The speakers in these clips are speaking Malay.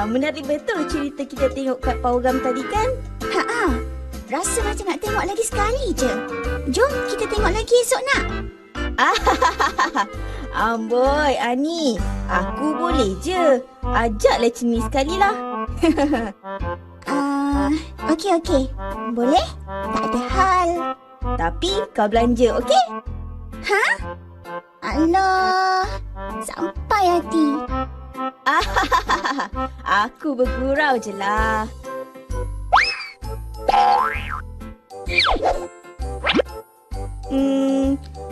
Menarik betul cerita kita tengok kat program tadi kan? Rasa macam nak tengok lagi sekali je. Jom kita tengok lagi esok nak. Amboi, Ani. Aku boleh je. Ajaklah Cini sekali lah. Okey. Boleh? Tak ada hal. Tapi kau belanja, okey? Alah, sampai hati. Aku bergurau je lah.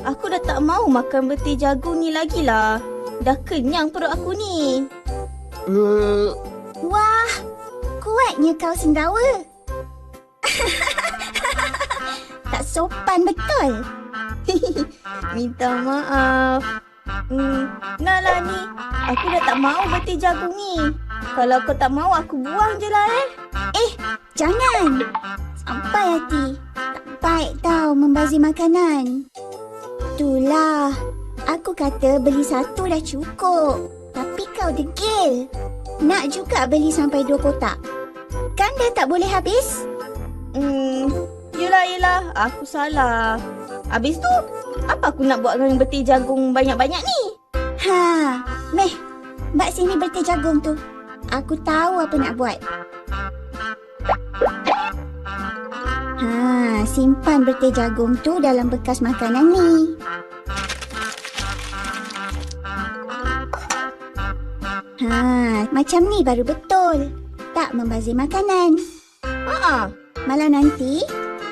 Aku dah tak mau makan betis jagung ni lagi lah. Dah kenyang perut aku ni. Wah, kuatnya kau sendawa. Tak sopan betul. Minta maaf. Nah ni, aku dah tak mau betis jagung ni. Kalau kau tak mau, aku buang je lah Jangan. Sampai hati. Tak baik tau membazir makanan. Itulah. Aku kata beli satu dah cukup. Tapi kau degil. Nak juga beli sampai 2 kotak. Kan dah tak boleh habis? Yelah. Aku salah. Habis tu, apa aku nak buat dengan betis jagung banyak-banyak ni? Meh. Bak sini betis jagung tu. Aku tahu apa nak buat. Simpan betis jagung tu dalam bekas makanan ni. Macam ni baru betul. Tak membazir makanan. Malam nanti,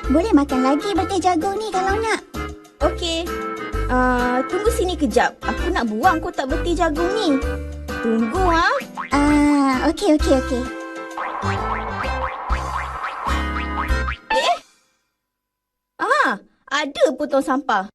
boleh makan lagi betis jagung ni kalau nak. Okey. Tunggu sini kejap. Aku nak buang kotak betis jagung ni. Tunggu Okey. Ada potong sampah.